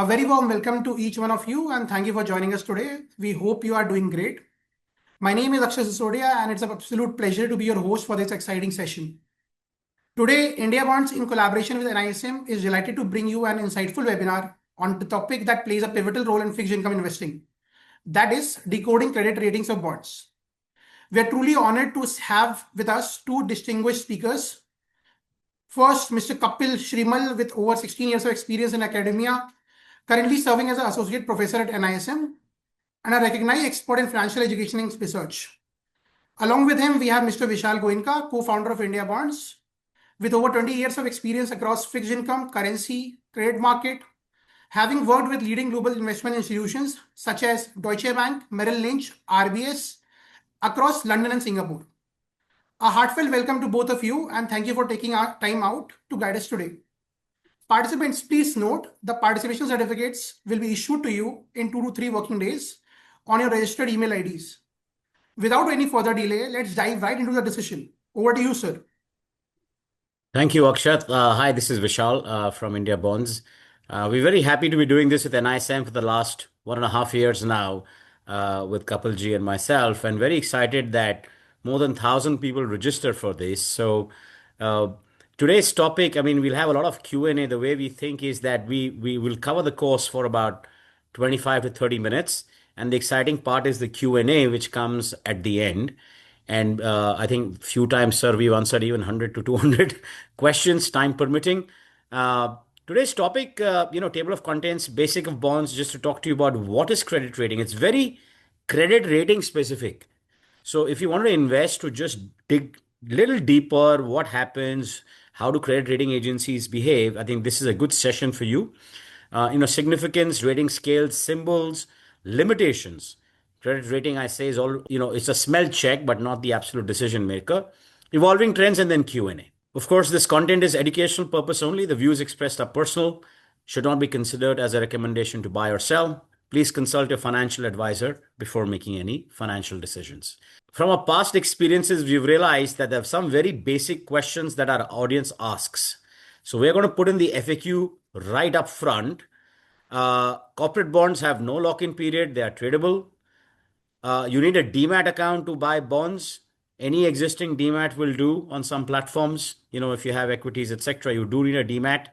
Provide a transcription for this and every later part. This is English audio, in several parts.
A very warm welcome to each one of you and thank you for joining us today. We hope you are doing great. My name is 𝐒𝐲𝐞𝐫𝐬 and it's an absolute pleasure to be your host for this exciting session. Today, IndiaBonds in collaboration with NISM is delighted to bring you an insightful webinar on the topic that plays a pivotal role in fixed income investing. That is decoding credit ratings of bonds. We are truly honored to have with us two distinguished speakers. First, Mr. Kapil Shrimal with over 16 years of experience in academia, currently serving as an associate professor at NISM and a recognized expert in financial education and research. Along with him, we have Mr. Vishal Goenka, co-founder of IndiaBonds, with over 20 years of experience across fixed income, currency, credit market, having worked with leading global investment institutions such as Deutsche Bank, Merrill Lynch, RBS, across London and Singapore. A heartfelt welcome to both of you and thank you for taking our time out to guide us today. Participants, please note the participation certificates will be issued to you in 2 to 3 working days on your registered email IDs. Without any further delay, let's dive right into the decision. Over to you, sir. Thank you, Akshat. Hi, this is Vishal from IndiaBonds. We're very happy to be doing this with NISM for the last 1.5 years now with Kapilji and myself, and very excited that more than 1,000 people register for this. So today's topic, we'll have a lot of Q&A. The way we think is that we will cover the course for about 25 to 30 minutes. And the exciting part is the Q&A, which comes at the end. And I think few times, sir, we've answered even 100 to 200 questions, time permitting. Today's topic, table of contents, basic of bonds, just to talk to you about what is credit rating. It's very credit rating specific. So if you want to invest, to just dig a little deeper, what happens, how do credit rating agencies behave, I think this is a good session for you. Significance, rating scales, symbols, limitations. Credit rating, I say, is all, it's a smell check, but not the absolute decision maker. Evolving trends and then Q&A. Of course, this content is educational purpose only. The views expressed are personal, should not be considered as a recommendation to buy or sell. Please consult your financial advisor before making any financial decisions. From our past experiences, we've realized that there are some very basic questions that our audience asks. So we're going to put in the FAQ right up front. Corporate bonds have no lock-in period. They are tradable. You need a demat account to buy bonds. Any existing demat will do on some platforms. If you have equities, etc., you do need a demat.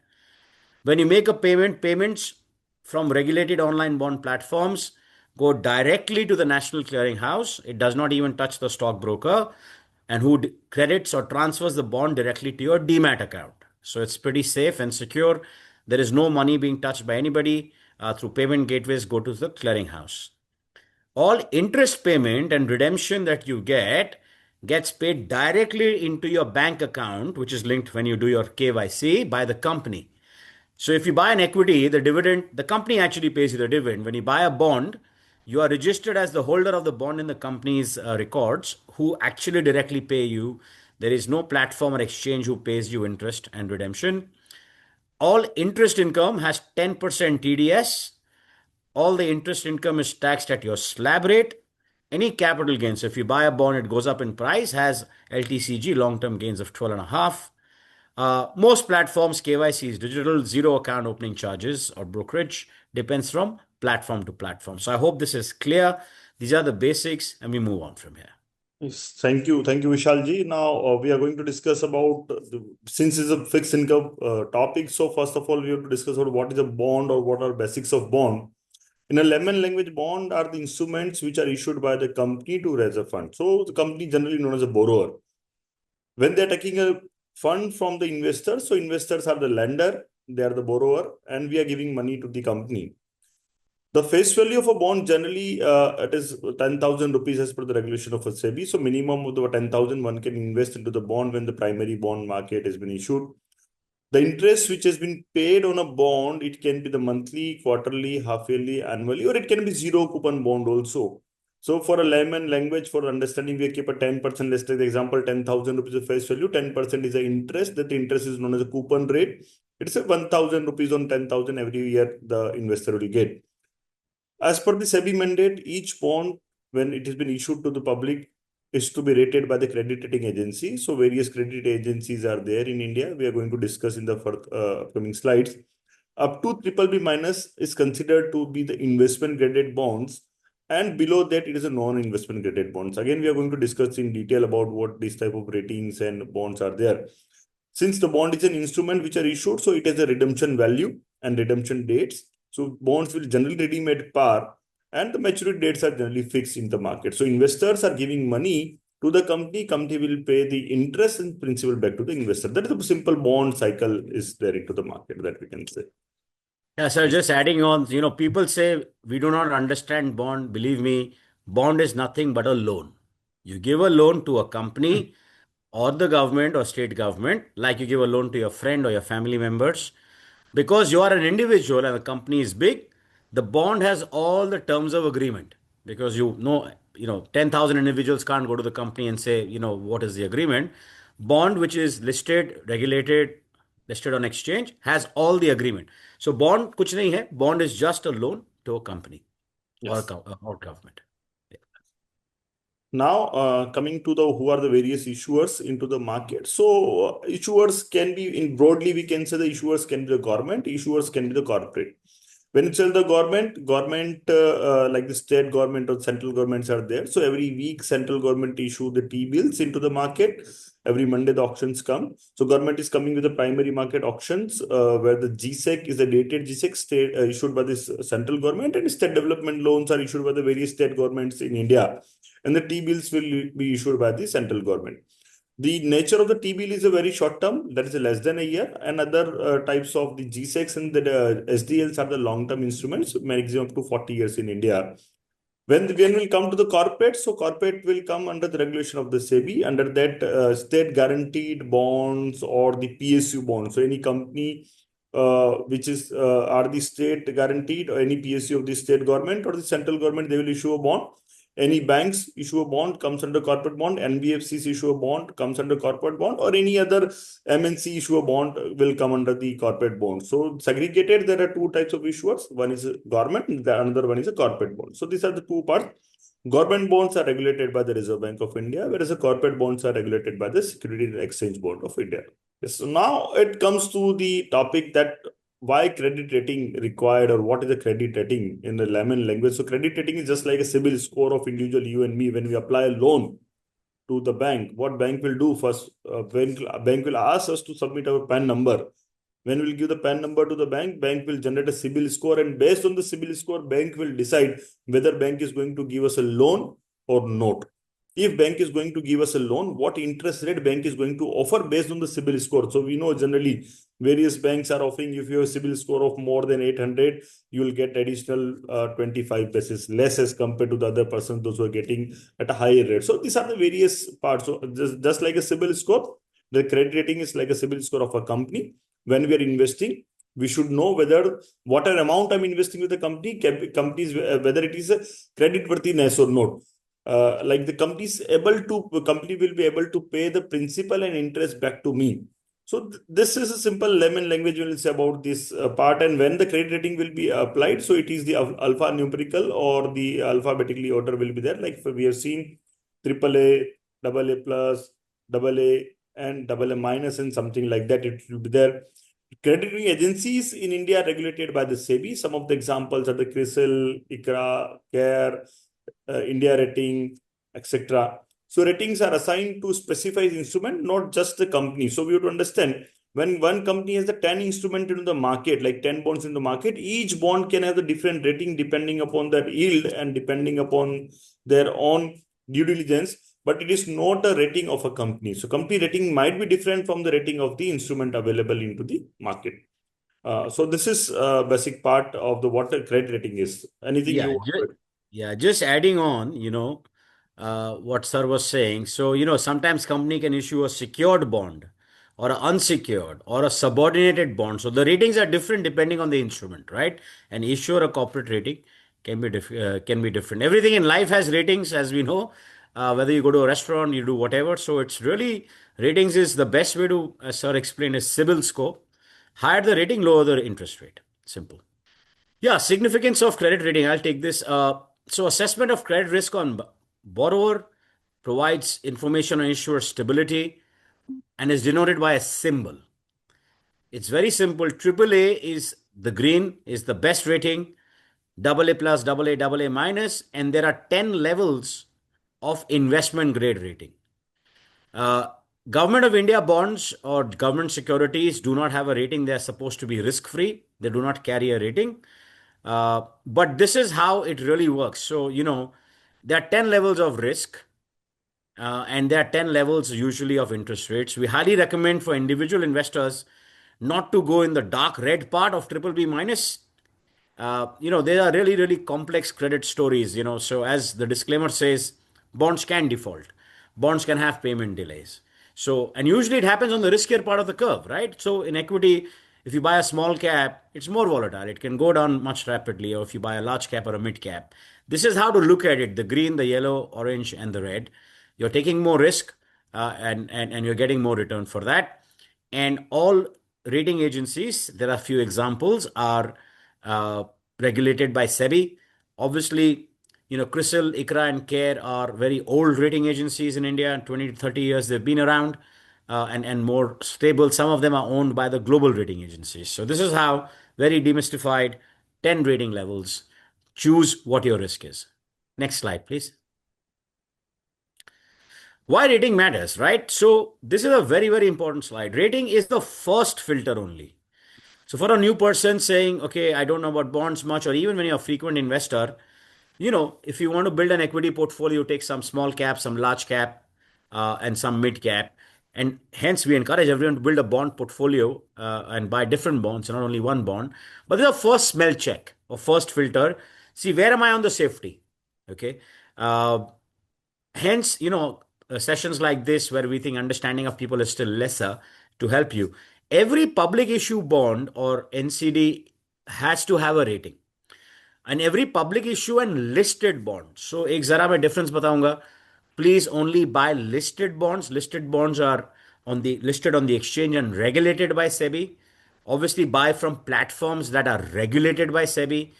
When you make a payment, payments from regulated online bond platforms go directly to the National Clearing House. It does not even touch the stockbroker, and who credits or transfers the bond directly to your demat account. So it's pretty safe and secure. There is no money being touched by anybody. Through payment gateways, go to the clearing house. All interest payment and redemption that you gets paid directly into your bank account, which is linked when you do your KYC by the company. So if you buy an equity, the company actually pays you the dividend. When you buy a bond, you are registered as the holder of the bond in the company's records, who actually directly pay you. There is no platform or exchange who pays you interest and redemption. All interest income has 10% TDS. All the interest income is taxed at your slab rate. Any capital gains, if you buy a bond, it goes up in price, has LTCG, long-term gains of 12.5. Most platforms, KYC is digital, zero account opening charges or brokerage, depends from platform to platform. So I hope this is clear. These are the basics and we move on from here. Yes, thank you, Vishalji. Now we are going to discuss about, since it's a fixed income topic, so first of all, we have to discuss about what is a bond or what are basics of bond. In a layman language, bond are the instruments which are issued by the company to raise a fund. So the company generally known as a borrower. When they're taking a fund from the investors, so investors are the lender, they are the borrower, and we are giving money to the company. The face value of a bond generally it is 10,000 rupees as per the regulation of a SEBI. So minimum of the 10,000 one can invest into the bond when the primary bond market has been issued. The interest which has been paid on a bond, it can be the monthly, quarterly, half-yearly, annually, or it can be zero coupon bond also. So for a layman language, for understanding, we keep a 10%, let's take the example, 10,000 rupees of face value, 10% is the interest, that the interest is known as a coupon rate. It's a 1,000 rupees on 10,000 every year the investor will get. As per the SEBI mandate, each bond, when it has been issued to the public, is to be rated by the credit rating agency. So various credit agencies are there in India. We are going to discuss in the upcoming slides. Up to triple B minus is considered to be the investment graded bonds, and below that it is a non-investment graded bonds. Again, we are going to discuss in detail about what these type of ratings and bonds are there. Since the bond is an instrument which are issued, so it has a redemption value and redemption dates. So bonds will generally redeem at par, and the maturity dates are generally fixed in the market. So investors are giving money to the company will pay the interest and principal back to the investor. That is a simple bond cycle is there into the market that we can say. Yeah, so just adding on, people say we do not understand bond. Believe me, bond is nothing but a loan. You give a loan to a company or the government or state government, like you give a loan to your friend or your family members. Because you are an individual and the company is big, the bond has all the terms of agreement. Because 10,000 individuals can't go to the company and say, what is the agreement? Bond, which is listed, regulated, listed on exchange, has all the agreement. So bond kuch nahi hai. Bond is just a loan to a company Yes. or government. Now, coming to the who are the various issuers into the market. So, issuers can be in broadly, we can say the issuers can be the government, issuers can be the corporate. When it's the government like the state government or central governments are there. So every week, central government issue the T-bills into the market. Every Monday, the auctions come. So government is coming with the primary market auctions where the GSEC is a dated GSEC state issued by this central government, and state development loans are issued by the various state governments in India. And the T-bills will be issued by the central government. The nature of the T-bill is a very short term, that is less than a year, and other types of the GSECs and the SDLs are the long term instruments, maximum up to 40 years in India. When we come to the corporate, so corporate will come under the regulation of the SEBI, under that state guaranteed bonds or the PSU bonds. So any company which is are the state guaranteed or any PSU of the state government or the central government, they will issue a bond. Any banks issue a bond comes under corporate bond, NBFCs issue a bond comes under corporate bond, or any other MNC issue a bond will come under the corporate bond. So segregated, there are two types of issuers. One is a government, and the another one is a corporate bond. So these are the two parts. Government bonds are regulated by the Reserve Bank of India, whereas the corporate bonds are regulated by the Securities and Exchange Board of India. So now it comes to the topic that why credit rating required or what is the credit rating in the layman language. So credit rating is just like a CIBIL score of individual you and me. When we apply a loan to the bank, what bank will do first? Bank will ask us to submit our PAN number. When we'll give the PAN number to the bank will generate a CIBIL score, and based on the CIBIL score, bank will decide whether bank is going to give us a loan or not. If bank is going to give us a loan, what interest rate bank is going to offer based on the CIBIL score. So we know generally various banks are offering, if you have a CIBIL score of more than 800, you will get additional 25 basis less as compared to the other person, those who are getting at a higher rate. So these are the various parts. So just like a CIBIL score, the credit rating is like a CIBIL score of a company. When we are investing, we should know whether whatever amount I'm investing with the companies, whether it is a credit worthiness or not. Like the company will be able to pay the principal and interest back to me. So this is a simple layman language will say about this part, and when the credit rating will be applied, so it is the alpha numerical or the alphabetically order will be there. Like we have seen AAA, AA plus, AA and AA minus and something like that. It will be there. Credit rating agencies in India are regulated by the SEBI. Some of the examples are the CRISIL, ICRA, CARE, India Rating, etc. So ratings are assigned to specified instrument, not just the company. So we have to understand when one company has the 10 instrument in the market, like 10 bonds in the market, each bond can have the different rating depending upon their yield and depending upon their own due diligence, but it is not a rating of a company. So company rating might be different from the rating of the instrument available into the market. So this is a basic part of the what a credit rating is. Anything you Yeah, want to yeah, just adding on, what sir was saying. So, sometimes company can issue a secured bond or an unsecured or a subordinated bond. So the ratings are different depending on the instrument, right? And issue a corporate rating can be different. Everything in life has ratings, as we know. Whether you go to a restaurant, you do whatever. So it's really ratings is the best way to, as sir explained, is CIBIL score. Higher the rating, lower the interest rate. Simple. Yeah, significance of credit rating. I'll take this. So, assessment of credit risk on borrower provides information on issuer stability and is denoted by a symbol. It's very simple. AAA is The green is the best rating, AA plus, AA minus, and there are 10 levels of investment grade rating. Government of India bonds or government securities do not have a rating. They are supposed to be risk free. They do not carry a rating. But this is how it really works. So, there are 10 levels of risk. And there are 10 levels usually of interest rates. We highly recommend for individual investors not to go in the dark red part of triple B minus. There are really, really complex credit stories, So, as the disclaimer says, bonds can default, bonds can have payment delays. So, and usually it happens on the riskier part of the curve, right? So, in equity, if you buy a small cap, it's more volatile. It can go down much rapidly, or if you buy a large cap or a mid cap. This is how to look at it: the green, the yellow, orange, and the red. You're taking more risk, and you're getting more return for that. And all rating agencies, there are a few examples, are regulated by SEBI. Obviously, CRISIL, ICRA, and CARE are very old rating agencies in India. 20 to 30 years they've been around, and more stable. Some of them are owned by the global rating agencies. So this is how, very demystified, 10 rating levels. Choose what your risk is. Next slide, please. Why rating matters, right? So this is a very, very important slide. Rating is the first filter only. So for a new person saying, okay, I don't know about bonds much, or even when you're a frequent investor, if you want to build an equity portfolio, take some small cap, some large cap, and some mid cap. And hence we encourage everyone to build a bond portfolio and buy different bonds, not only one bond. But there's a first smell check or first filter. See, where am I on the safety? Okay. Hence, sessions like this where we think understanding of people is still lesser to help you. Every public issue bond or NCD has to have a rating. And every public issue and listed bond. So, एक जरा मैं difference बताऊंगा. Please only buy listed bonds. Listed bonds are listed on the exchange and regulated by SEBI. Obviously, buy from platforms that are regulated by SEBI.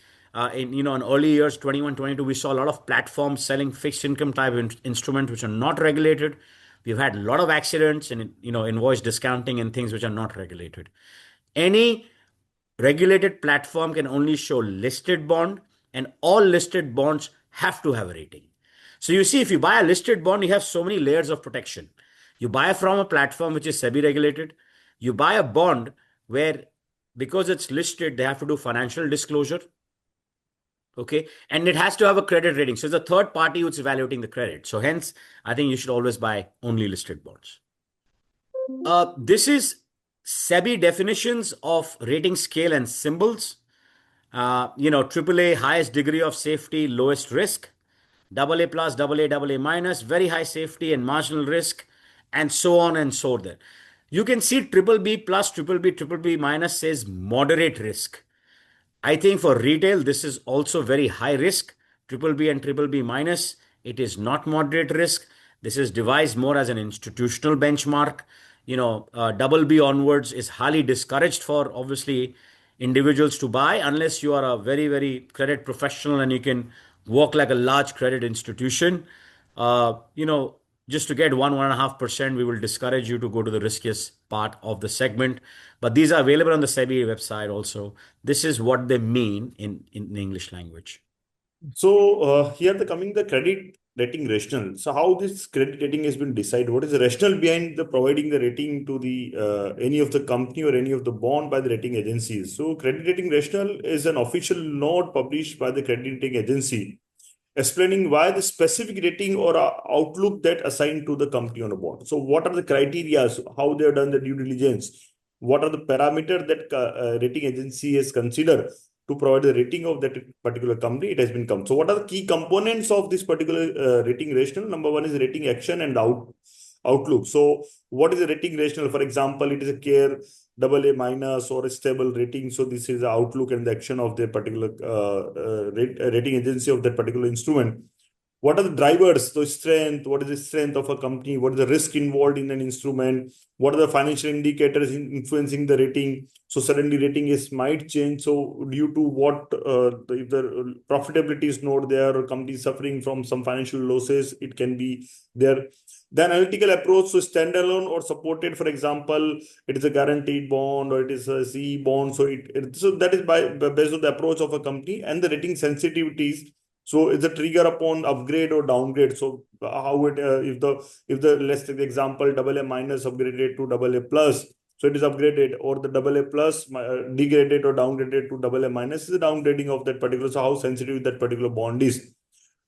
In early years, 21, 22, we saw a lot of platforms selling fixed income type instruments which are not regulated. We've had a lot of accidents and invoice discounting and things which are not regulated. Any regulated platform can only show listed bond, and all listed bonds have to have a rating. So you see, if you buy a listed bond, you have so many layers of protection. You buy from a platform which is SEBI regulated. You buy a bond where, because it's listed, they have to do financial disclosure. Okay. And it has to have a credit rating. So it's a third party who's evaluating the credit. So hence, I think you should always buy only listed bonds. This is SEBI definitions of rating scale and symbols. AAA, highest degree of safety, lowest risk. AA plus, AA minus, very high safety and marginal risk, and so on and so on. You can see BBB plus, BBB minus says moderate risk. I think for retail, this is also very high risk. BBB and BBB minus, it is not moderate risk. This is devised more as an institutional benchmark. BB onwards is highly discouraged for, obviously, individuals to buy unless you are a very, very credit professional and you can work like a large credit institution. Just to get 1.5%, we will discourage you to go to the riskiest part of the segment. But these are available on the SEBI website also. This is what they mean in the English language. So here the credit rating rationale. So how this credit rating has been decided? What is the rationale behind the providing the rating to the any of the company or any of the bond by the rating agencies? So credit rating rationale is an official note published by the credit rating agency explaining why the specific rating or outlook that assigned to the company on a bond. So what are the criteria, how they have done the due diligence? What are the parameters that rating agency has considered to provide the rating of that particular company? It has been come. So what are the key components of this particular rating rationale? Number one is rating action and outlook. So what is the rating rationale? For example, it is a CARE AA minus or a stable rating. So this is the outlook and the action of the particular rating agency of that particular instrument. What are the drivers? So strength, what is the strength of a company? What is the risk involved in an instrument? What are the financial indicators influencing the rating? So suddenly rating might change. So due to what, if the profitability is not there or company is suffering from some financial losses, it can be there. The analytical approach, so standalone or supported, for example, it is a guaranteed bond or it is a CE bond. So so that is based on the approach of a company and the rating sensitivities. So it's a trigger upon upgrade or downgrade. So how it if the let's take the example AA minus upgraded to AA plus, so it is upgraded, or the AA plus degraded or downgraded to AA minus is the downgrading of that particular. So how sensitive that particular bond is.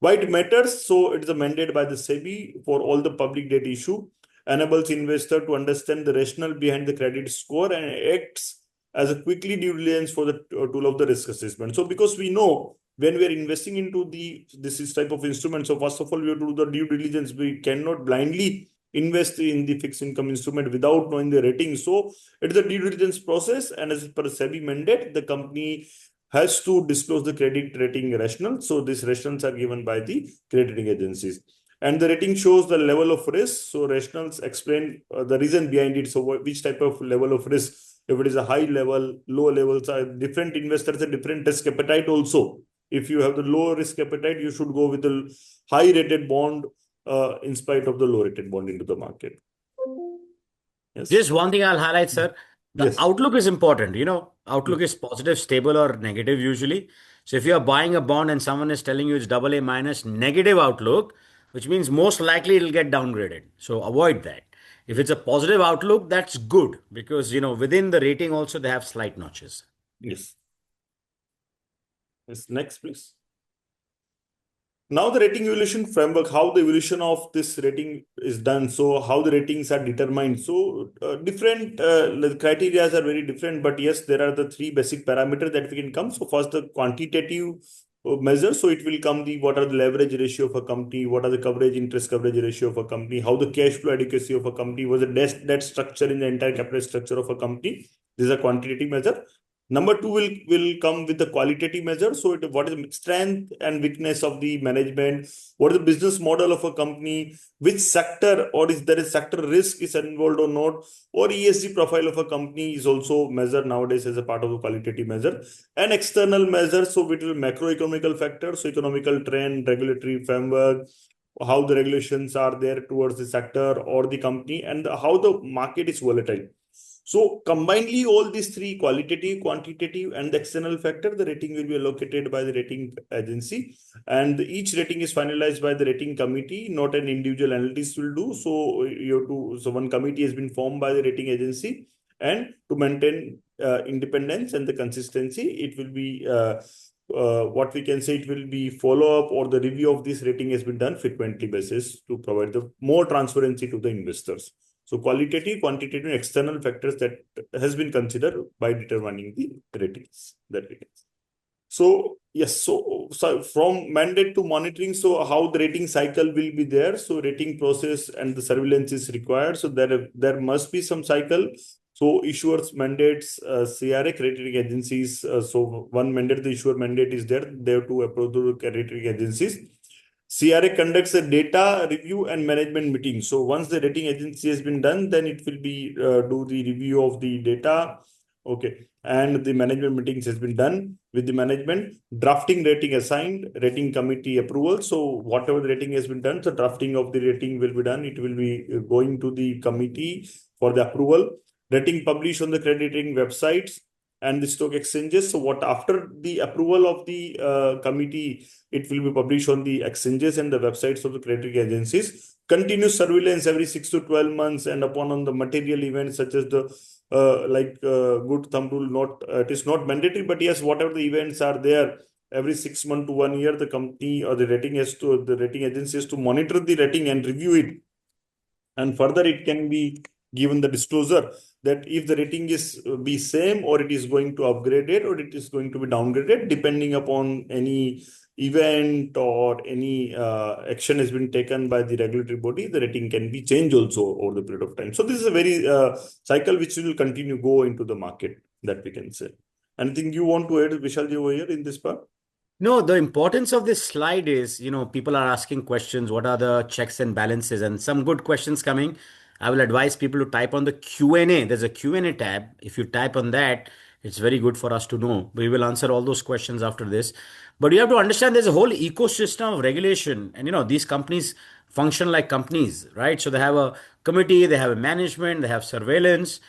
Why it matters? So it is a mandate by the SEBI for all the public debt issue, enables investor to understand the rationale behind the credit score and acts as a quickly due diligence for the tool of the risk assessment. So because we know when we are investing into this type of instrument, so first of all, we have to do the due diligence. We cannot blindly invest in the fixed income instrument without knowing the rating. So it is a due diligence process, and as per SEBI mandate, the company has to disclose the credit rating rationale. So these rationales are given by the credit rating agencies. And the rating shows the level of risk. So rationales explain the reason behind it. So which type of level of risk, if it is a high level, low levels, are different investors have different risk appetite also. If you have the low risk appetite, you should go with the high rated bond in spite of the low rated bond into the market. Yes. Just one thing I'll highlight, sir. The Yes. outlook is important. Outlook is positive, stable, or negative usually. So if you are buying a bond and someone is telling you it's AA minus negative outlook, which means most likely it'll get downgraded. So avoid that. If it's a positive outlook, that's good because within the rating also they have slight notches. Yes. Yes. Next, please. Now the rating evaluation framework, how the evaluation of this rating is done. So how the ratings are determined. So different criteria are very different, but yes, there are the three basic parameters that we can come. So first, the quantitative measure. So it will come what are the leverage ratio of a company, what are the coverage, interest coverage ratio of a company, how the cash flow adequacy of a company, was the debt structure in the entire capital structure of a company. This is a quantitative measure. Number two will come with the qualitative measure. So what is the strength and weakness of the management? What is the business model of a company? Which sector, or is there a sector risk is involved or not? Or ESG profile of a company is also measured nowadays as a part of the qualitative measure. And external measure, so which is macroeconomical factors, so economical trend, regulatory framework, how the regulations are there towards the sector or the company, and how the market is volatile. So combinedly, all these three, qualitative, quantitative, and the external factor, the rating will be allocated by the rating agency. And each rating is finalized by the rating committee, not an individual analyst will do. So one committee has been formed by the rating agency, and to maintain independence and the consistency, it will be what we can say, it will be follow-up or the review of this rating has been done frequently basis to provide the more transparency to the investors. So qualitative, quantitative, external factors that has been considered by determining the ratings that we can see. So yes, so from mandate to monitoring, so how the rating cycle will be there. So rating process and the surveillance is required. So there must be some cycle. So issuers mandates, CRA rating agencies. So one mandate, the issuer mandate is there. They have to approve the rating agencies. CRA conducts a data review and management meeting. So once the rating agency has been done, then it will be do the review of the data. Okay. And the management meetings has been done with the management. Drafting rating assigned, rating committee approval. So whatever the rating has been done, so drafting of the rating will be done. It will be going to the committee for the approval. Rating published on the credit rating websites and the stock exchanges. So after the approval of the committee, it will be published on the exchanges and the websites of the credit rating agencies. Continuous surveillance every 6 to 12 months, and upon on the material events such as the good thumb rule. It is not mandatory, but yes, whatever the events are there, every 6 months to 1 year, the company or the rating agency has to monitor the rating and review it. And further, it can be given the disclosure that if the rating is be same, or it is going to upgraded, or it is going to be downgraded, depending upon any event or any action has been taken by the regulatory body, the rating can be changed also over the period of time. So this is a very cycle which will continue go into the market, that we can say. Anything you want to add, Vishalji, over here in this part? No, the importance of this slide is, people are asking questions. What are the checks and balances? And some good questions coming. I will advise people to type on the Q&A. There's a Q&A tab. If you type on that, it's very good for us to know. We will answer all those questions after this. But you have to understand there's a whole ecosystem of regulation. And, these companies function like companies, right? So they have a committee, they have a management, they have surveillance.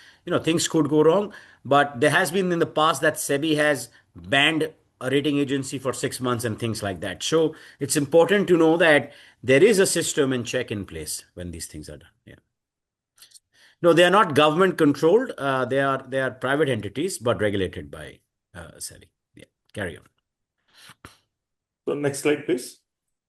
Things could go wrong, but there has been in the past that SEBI has banned a rating agency for 6 months and things like that. So it's important to know that there is a system and check in place when these things are done. Yeah. No, they are not government controlled. They are private entities, but regulated by SEBI. Yeah. Carry on. So next slide, please.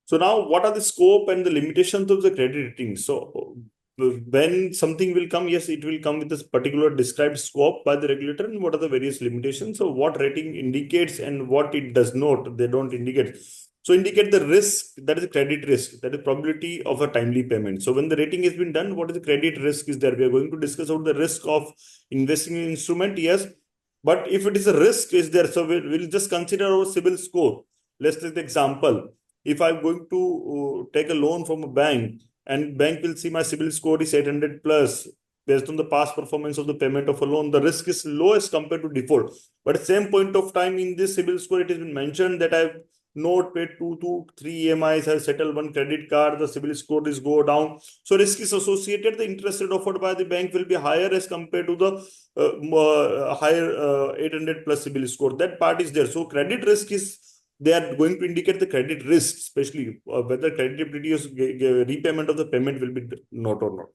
So now, what are the scope and the limitations of the credit rating? So when something will come, yes, it will come with this particular described scope by the regulator, and what are the various limitations. So what rating indicates and what it does not, they don't indicate. So indicate the risk, that is credit risk, that is probability of a timely payment. So when the rating has been done, what is the credit risk is there? We are going to discuss about the risk of investing in instrument, yes. But if it is a risk is there, so we'll just consider our CIBIL score. Let's take the example. If I'm going to take a loan from a bank, and bank will see my CIBIL score is 800 plus, based on the past performance of the payment of a loan, the risk is low as compared to default. But at the same point of time in this CIBIL score, it has been mentioned that I've not paid 2 to 3 EMIs, have settled one credit card, the CIBIL score is go down. So risk is associated, the interest rate offered by the bank will be higher as compared to the higher 800 plus CIBIL score. That part is there. So credit risk is, they are going to indicate the credit risk, especially whether creditability or repayment of the payment will be not or not.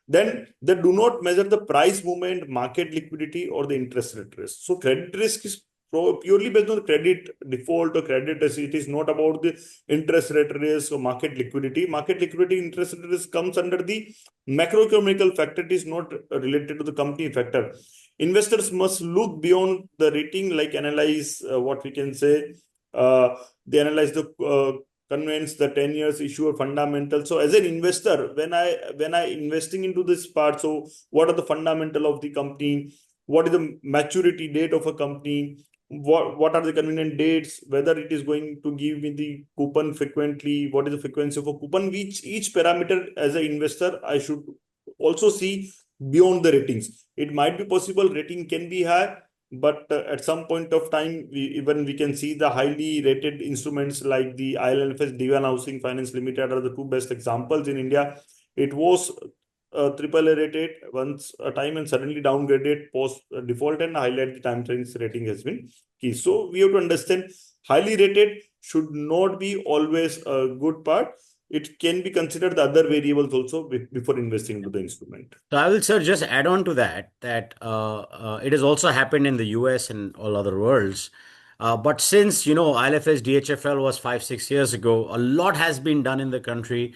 Then they do not measure the price movement, market liquidity, or the interest rate risk. So credit risk is purely based on the credit default or credit risk. It is not about the interest rate risk or market liquidity. Market liquidity, interest rate risk comes under the macroeconomical factor. It is not related to the company factor. Investors must look beyond the rating, like analyze what we can say. They analyze the convince the 10 years issuer fundamental. So as an investor, when I investing into this part, so what are the fundamental of the company? What is the maturity date of a company? What are the convenient dates? Whether it is going to give me the coupon frequently? What is the frequency of a coupon? Which each parameter as an investor I should also see beyond the ratings. It might be possible rating can be high, but at some point of time, we can see the highly rated instruments like the IL&FS Divan Housing Finance Limited are the two best examples in India. It was AAA rated once a time and suddenly downgraded post default, and highlight the time frames rating has been key. So we have to understand highly rated should not be always a good part. It can be considered the other variables also before investing into the instrument. So I will, sir, just add on to that it has also happened in the US and all other worlds. But since, ILFS DHFL was 5, 6 years ago, a lot has been done in the country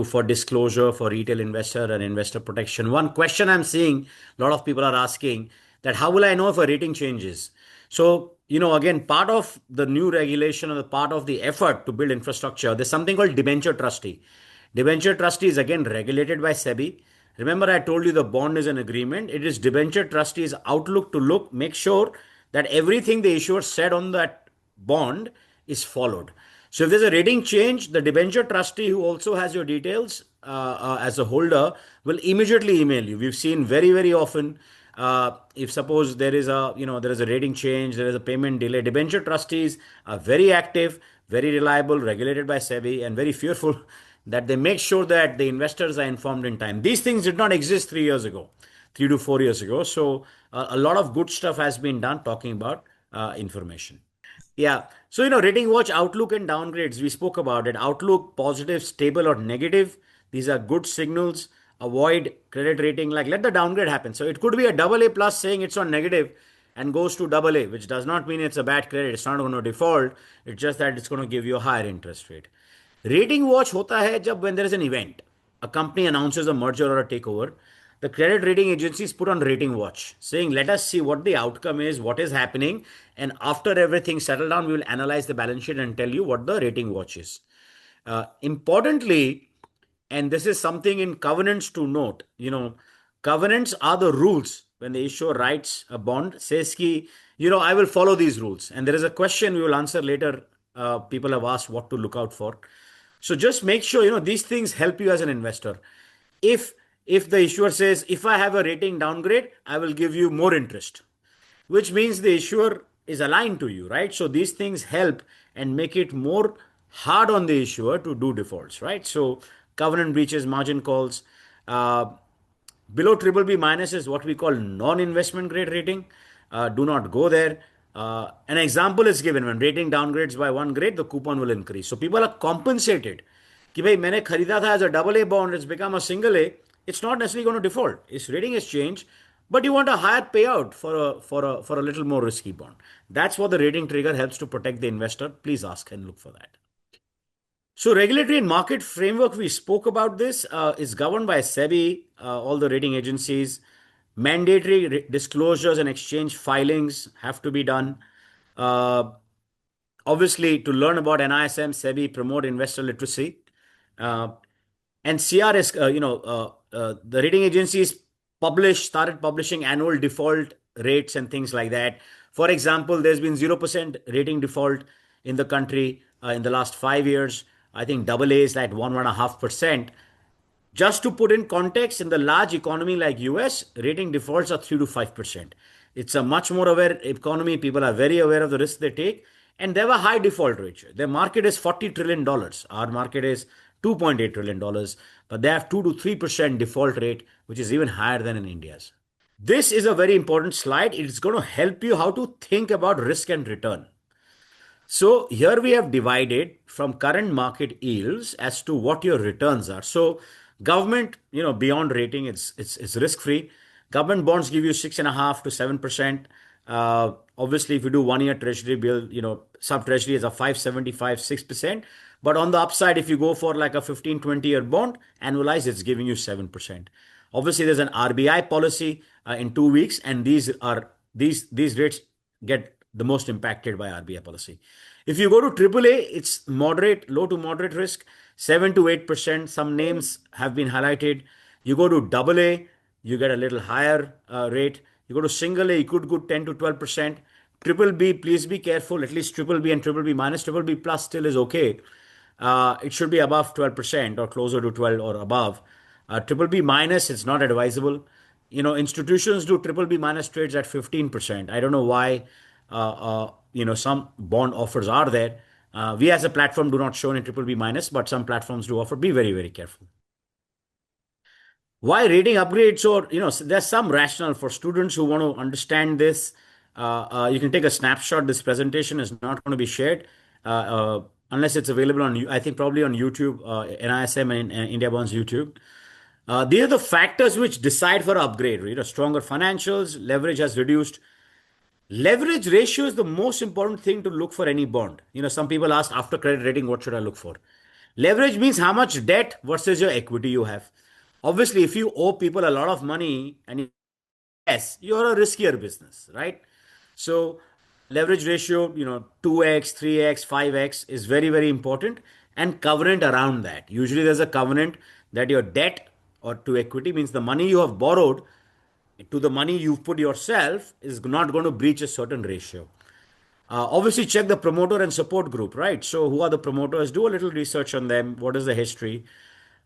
for disclosure, for retail investor and investor protection. One question I'm seeing a lot of people are asking that how will I know if a rating changes? So, again, part of the new regulation or the part of the effort to build infrastructure, there's something called debenture trustee. Debenture trustee is again regulated by SEBI. Remember, I told you the bond is an agreement. It is debenture trustee's outlook to make sure that everything the issuer said on that bond is followed. So if there's a rating change, the debenture trustee who also has your details as a holder will immediately email you. We've seen very, very often if suppose there is a rating change, there is a payment delay, debenture trustees are very active, very reliable, regulated by SEBI, and very fearful that they make sure that the investors are informed in time. These things did not exist 3 years ago, 3 to 4 years ago. So a lot of good stuff has been done talking about information. Yeah. So, rating watch, outlook, and downgrades. We spoke about it. Outlook, positive, stable, or negative. These are good signals. Avoid credit rating, like let the downgrade happen. So, it could be a double A plus saying it's on negative and goes to double A, which does not mean it's a bad credit. It's not going to default. It's just that it's going to give you a higher interest rate. Rating watch hota hai jab when there is an event. A company announces a merger or a takeover. The credit rating agencies put on rating watch, saying, let us see what the outcome is, what is happening. And after everything settled down, we will analyze the balance sheet and tell you what the rating watch is. Importantly, and this is something in covenants to note, covenants are the rules. When the issuer writes a bond, says ki, I will follow these rules. And there is a question we will answer later. People have asked what to look out for. So just make sure, these things help you as an investor. If the issuer says, if I have a rating downgrade, I will give you more interest, which means the issuer is aligned to you, right? So these things help and make it more hard on the issuer to do defaults, right? So covenant breaches, margin calls. Below triple B minus is what we call non-investment grade rating. Do not go there. An example is given when rating downgrades by 1 grade, the coupon will increase. So people are compensated. कि भाई मैंने खरीदा था as a double A bond, it's become a single A. It's not necessarily going to default. Its rating has changed, but you want a higher payout for a little more risky bond. That's what the rating trigger helps to protect the investor. Please ask and look for that. So regulatory and market framework, we spoke about this, is governed by SEBI, all the rating agencies. Mandatory disclosures and exchange filings have to be done. Obviously, to learn about NISM, SEBI promote investor literacy. And CRS, the rating agencies started publishing annual default rates and things like that. For example, there's been 0% rating default in the country in the last 5 years. I think AA is like 1.5%. Just to put in context, in the large economy like US, rating defaults are 3 to 5%. It's a much more aware economy. People are very aware of the risk they take, and they have a high default ratio. Their market is $40 trillion. Our market is $2.8 trillion, but they have 2 to 3% default rate, which is even higher than in India's. This is a very important slide. It's going to help you how to think about risk and return. So here we have divided from current market yields as to what your returns are. So government, beyond rating, it's risk free. Government bonds give you 6.5 to 7%. Obviously, if you do 1 year treasury bill, sub treasury is a 5.75, 6%. But on the upside, if you go for like a 15, 20-year bond, annualized, it's giving you 7%. Obviously, there's an RBI policy in 2 weeks, and these rates get the most impacted by RBI policy. If you go to AAA, it's moderate, low to moderate risk, 7 to 8%. Some names have been highlighted. You go to AA, you get a little higher rate. You go to single A, you could go 10 to 12%. Triple B, please be careful. At least triple B and triple B minus, triple B plus still is okay. It should be above 12% or closer to 12 or above. Triple B minus, it's not advisable. Institutions do triple B minus trades at 15%. I don't know why. Some bond offers are there. We as a platform do not show any triple B minus, but some platforms do offer. Be very, very careful. Why rating upgrades? Or, there's some rationale for students who want to understand this. You can take a snapshot. This presentation is not going to be shared unless it's available on, I think, probably on YouTube, NISM and IndiaBonds YouTube. These are the factors which decide for upgrade. Stronger financials, leverage has reduced. Leverage ratio is the most important thing to look for any bond. Some people ask after credit rating, what should I look for? Leverage means how much debt versus your equity you have. Obviously, if you owe people a lot of money and yes, you're a riskier business, right? So leverage ratio, 2x, 3x, 5x is very, very important, and covenant around that. Usually there's a covenant that your debt or to equity means the money you have borrowed to the money you've put yourself is not going to breach a certain ratio. Obviously, check the promoter and support group, right? So, who are the promoters? Do a little research on them. What is the history?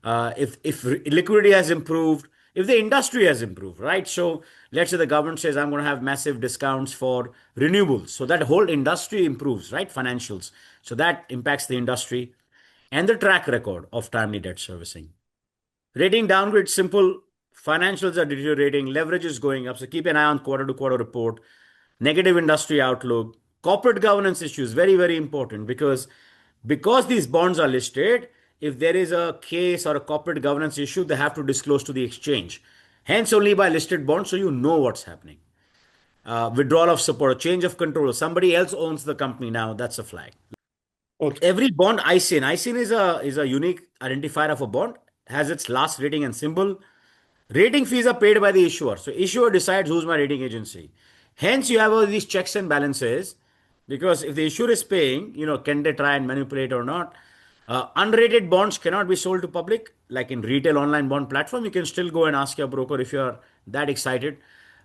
If liquidity has improved, if the industry has improved, right? So, let's say the government says, I'm going to have massive discounts for renewables. So, that whole industry improves, right? Financials. So, that impacts the industry and the track record of timely debt servicing. Rating downgrade, simple. Financials are deteriorating, leverage is going up. So keep an eye on quarter to quarter report. Negative industry outlook, corporate governance issues, very, very important because these bonds are listed. If there is a case or a corporate governance issue, they have to disclose to the exchange. Hence, only by listed bonds, so you know what's happening. Withdrawal of support, change of control. Somebody else owns the company now. That's a flag. Okay. Every bond ISIN is a unique identifier of a bond, has its last rating and symbol. Rating fees are paid by the issuer. So issuer decides who's my rating agency. Hence, you have all these checks and balances because if the issuer is paying, can they try and manipulate or not? Unrated bonds cannot be sold to public. Like in retail online bond platform, you can still go and ask your broker if you're that excited.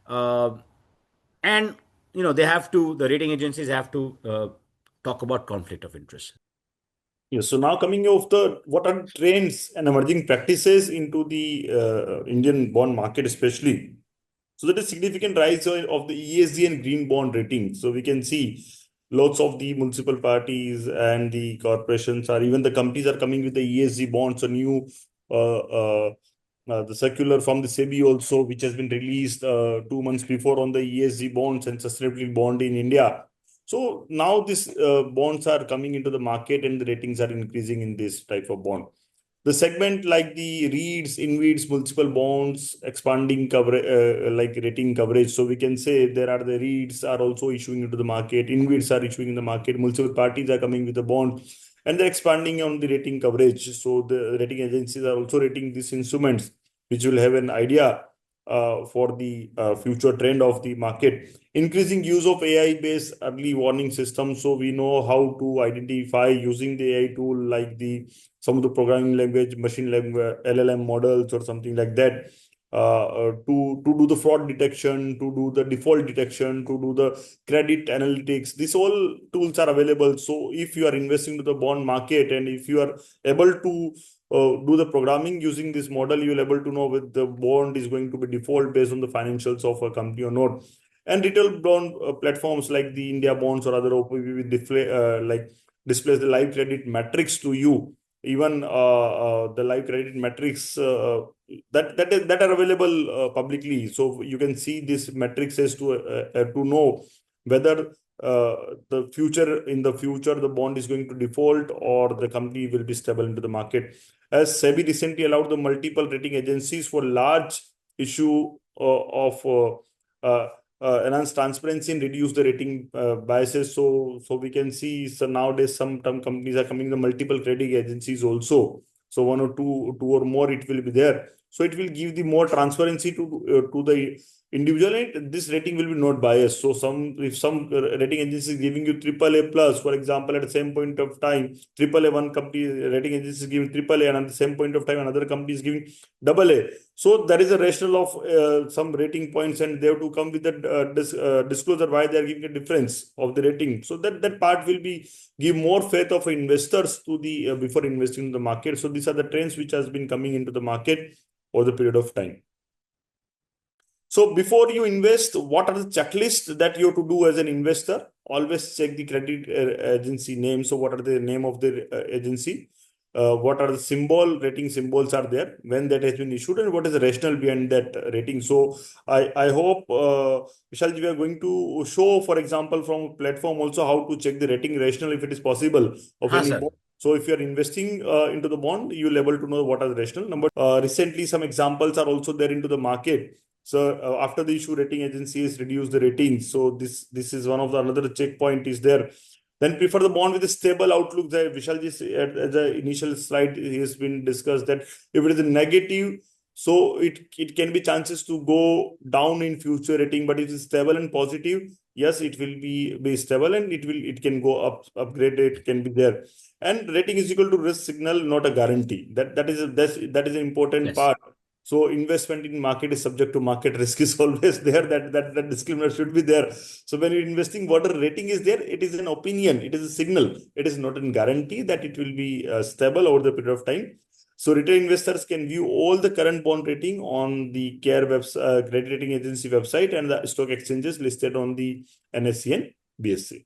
And, the rating agencies have to talk about conflict of interest. Yes. So now coming off what are trends and emerging practices into the Indian bond market, especially. So there is significant rise of the ESG and green bond rating. So we can see lots of the municipal parties and the corporations or even the companies are coming with the ESG bonds or new the circular from the SEBI also, which has been released 2 months before on the ESG bonds and sustainability bond in India. So now these bonds are coming into the market and the ratings are increasing in this type of bond. The segment like the REITs, InvITs, multiple bonds, expanding coverage, like rating coverage. So we can say there are the REITs are also issuing into the market, InvITs are issuing in the market, multiple parties are coming with the bond, and they're expanding on the rating coverage. So the rating agencies are also rating these instruments, which will have an idea for the future trend of the market. Increasing use of AI-based early warning systems. So we know how to identify using the AI tool like some of the programming language, machine language, LLM models or something like that, to do the fraud detection, to do the default detection, to do the credit analytics. These all tools are available. So if you are investing to the bond market and if you are able to do the programming using this model, you'll able to know whether the bond is going to be default based on the financials of a company or not. And retail bond platforms like the India bonds or other OPV will displays the live credit metrics to you. Even the live credit metrics that are available publicly. So you can see this metrics as to know whether in the future the bond is going to default or the company will be stable into the market. As SEBI recently allowed the multiple rating agencies for large issue of enhance transparency and reduce the rating biases. So we can see, so nowadays some companies are coming the multiple rating agencies also. So one or two or more it will be there. So it will give the more transparency to the individual, and this rating will be not biased. So if some rating agency is giving you AAA plus, for example, at the same point of time, AAA one company rating agency is giving AAA, and at the same point of time another company is giving AA. So there is a rationale of some rating points, and they have to come with the disclosure why they are giving a difference of the rating. So that part will be give more faith of investors to the before investing in the market. So these are the trends which has been coming into the market over the period of time. So before you invest, what are the checklists that you have to do as an investor? Always check the credit agency name. So what are the name of the agency? What are the rating symbols are there when that has been issued, and what is the rationale behind that rating? So I hope, Vishal, we are going to show, for example, from a platform also how to check the rating rationale if it is possible of any Sir. bond. So if you are investing into the bond, you'll able to know what are the rationale. Recently, some examples are also there into the market. So after the issue, rating agencies reduce the ratings. So this is one of the another checkpoint is there. Then prefer the bond with a stable outlook. That Vishal ji at the initial slide he has been discussed that if it is a negative, so it can be chances to go down in future rating, but if it's stable and positive, yes, it will be stable and it can go up, upgrade it can be there. And rating is equal to risk signal, not a guarantee. That is an important part. So investment in market is subject to market risk is always there. That disclaimer should be there. So when you're investing, whatever rating is there, it is an opinion, it is a signal. It is not a guarantee that it will be stable over the period of time. So retail investors can view all the current bond rating on the CARE credit rating agency website and the stock exchanges listed on the NSE and BSE.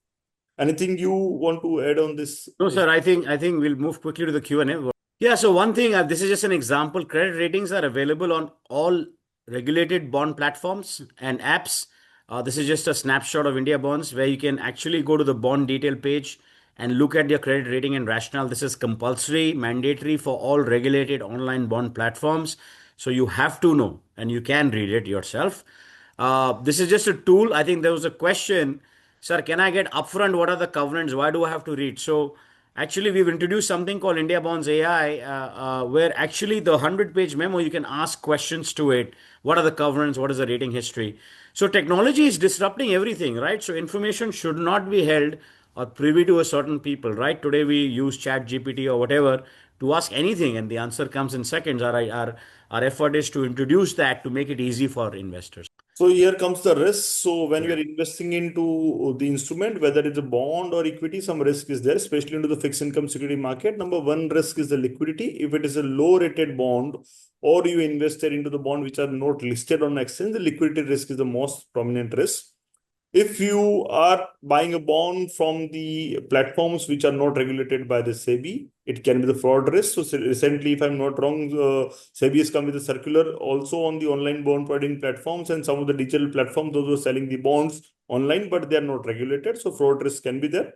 Anything you want to add on this? No, sir, I think we'll move quickly to the Q&A. Yeah, so one thing, this is just an example. Credit ratings are available on all regulated bond platforms and apps. This is just a snapshot of India bonds where you can actually go to the bond detail page and look at your credit rating and rationale. This is compulsory, mandatory for all regulated online bond platforms. So you have to know and you can read it yourself. This is just a tool. I think there was a question, sir, can I get upfront? What are the covenants? Why do I have to read? So actually, we've introduced something called India Bonds AI, where actually the 100-page memo, you can ask questions to it. What are the covenants? What is the rating history? So technology is disrupting everything, right? So information should not be held or privy to a certain people, right? Today we use Chat GPT or whatever to ask anything, and the answer comes in seconds. Our effort is to introduce that to make it easy for investors. So here comes the risk. So when we Yeah. are investing into the instrument, whether it's a bond or equity, some risk is there, especially into the fixed income security market. Number one risk is the liquidity. If it is a low rated bond or you invested into the bond which are not listed on exchange, the liquidity risk is the most prominent risk. if you are buying a bond from the platforms which are not regulated by the SEBI, it can be the fraud risk. So recently, if I'm not wrong, SEBI has come with a circular also on the online bond providing platforms and some of the digital platforms, those who are selling the bonds online, but they are not regulated. So fraud risk can be there.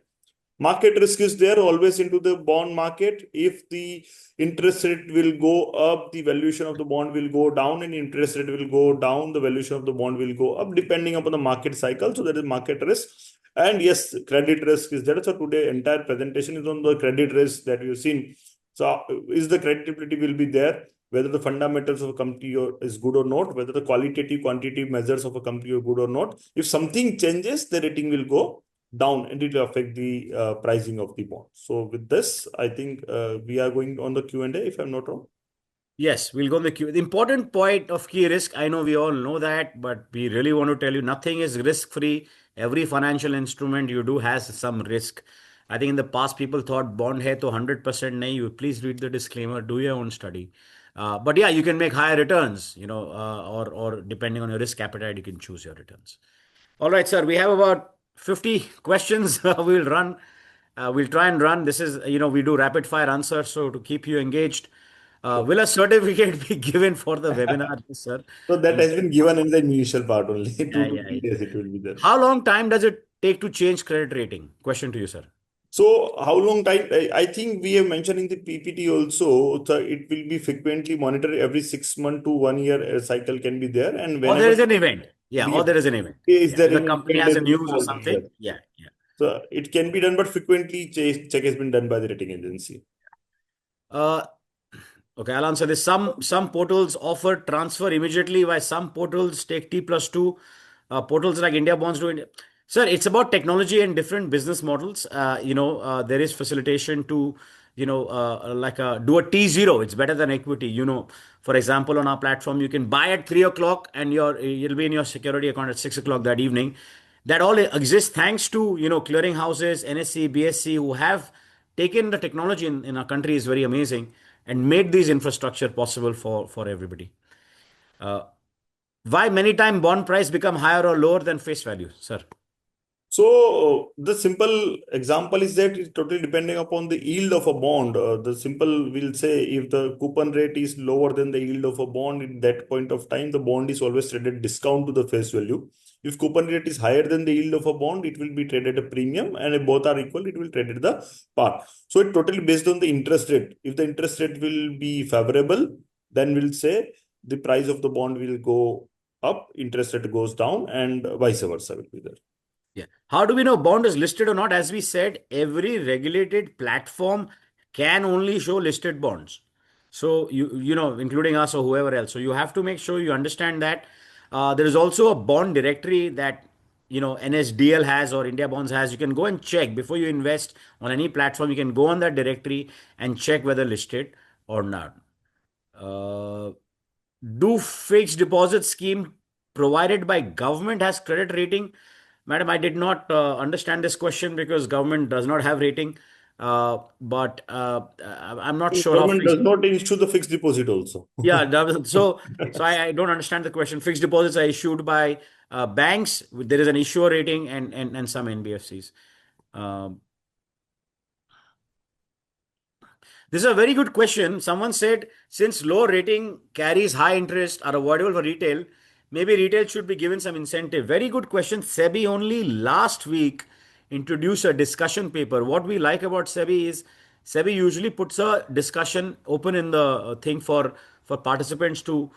Market risk is there always into the bond market. If the interest rate will go up, the valuation of the bond will go down, and interest rate will go down, the valuation of the bond will go up, depending upon the market cycle. So there is market risk. And yes, credit risk is there. So today, entire presentation is on the credit risk that you've seen. So is the creditability will be there, whether the fundamentals of a company is good or not, whether the qualitative, quantitative measures of a company are good or not. If something changes, the rating will go down and it will affect the pricing of the bond. So with this, I think we are going on the Q&A, if I'm not wrong. Yes, we'll go on the Q. The important point of key risk, I know we all know that, but we really want to tell you nothing is risk-free. Every financial instrument you do has some risk. I think in the past people thought bond hai to 100% nahi. You please read the disclaimer, do your own study. But yeah, you can make higher returns, or depending on your risk appetite, you can choose your returns. All right, sir, we have about 50 questions. We'll run. We'll try and run. This is, we do rapid fire answers, so to keep you engaged. Will a certificate be given for the webinar, yes, sir? So that And has been given in the initial part only. yeah, 2 to 3 days it will be there. how long time does it take to change credit rating? Question to you, sir. So how long time? I think we have mentioned in the PPT also, so it will be frequently monitored every 6 month to 1 year cycle can be there. And Or there whenever is an event. Yeah, or yes, there is an event. is Yeah, there if the any company event, has there a will news or fall there. something. Yeah, yeah. So it can be done, but frequently check has been done by the rating agency. Uh, Okay, I'll answer this. Some portals offer transfer immediately, while some portals take T+2. Portals like India Bonds do. Sir, it's about technology and different business models. There is facilitation to, do a T0. It's better than equity. For example, on our platform, you can buy at 3 o'clock and you'll be in your security account at 6 o'clock that evening. That all exists thanks to, clearing houses, NSE, BSC, who have taken the technology in our country is very amazing and made these infrastructure possible for everybody. Why many time bond price become higher or lower than face value, sir? So the simple example is that it's totally depending upon the yield of a bond. The simple will say if the coupon rate is lower than the yield of a bond in that point of time, the bond is always traded discount to the face value. If coupon rate is higher than the yield of a bond, it will be traded a premium, and if both are equal, it will trade at the par. So it totally based on the interest rate. If the interest rate will be favorable, then we'll say the price of the bond will go up, interest rate goes down, and vice versa will be there. Yeah. How do we know bond is listed or not? As we said, every regulated platform can only show listed bonds. So including us or whoever else. So you have to make sure you understand that. There is also a bond directory that NSDL has or India Bonds has. You can go and check before you invest on any platform. You can go on that directory and check whether listed or not. Uh, do fixed deposit scheme provided by government has credit rating? Madam, I did not understand this question because government does not have rating. But I'm not sure of Government fixed. does not issue the fixed deposit also. Yeah, so I don't understand the question. Fixed deposits are issued by banks. There is an issuer rating and some NBFCs. Um, This is a very good question. Someone said, since low rating carries high interest are avoidable for retail, maybe retail should be given some incentive. Very good question. SEBI only last week introduced a discussion paper. What we like about SEBI is SEBI usually puts a discussion open in the thing for participants to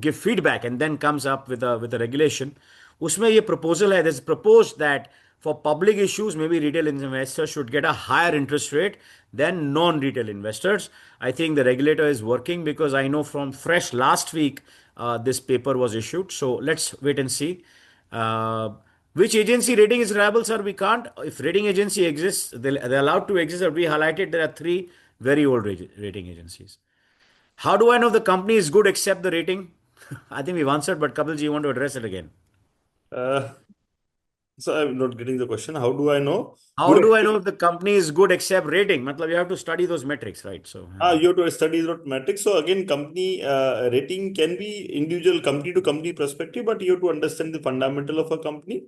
give feedback and then comes up with a regulation. उसमें ये proposal है. There's proposed that for public issues, maybe retail investors should get a higher interest rate than non-retail investors. I think the regulator is working because I know from fresh last week this paper was issued. So let's wait and see. Which agency rating is reliable, sir? We can't. If rating agency exists, they're allowed to exist. We highlighted there are three very old rating agencies. How do I know the company is good except the rating? I think we've answered, but Kapilji, you want to address it again? Uh, So I'm not getting the question. How do I know? How do I know if the company is good except rating? Matlab, you have to study those metrics, right? So, You have to study the metrics. So again, company rating can be individual company to company perspective, but you have to understand the fundamental of a company.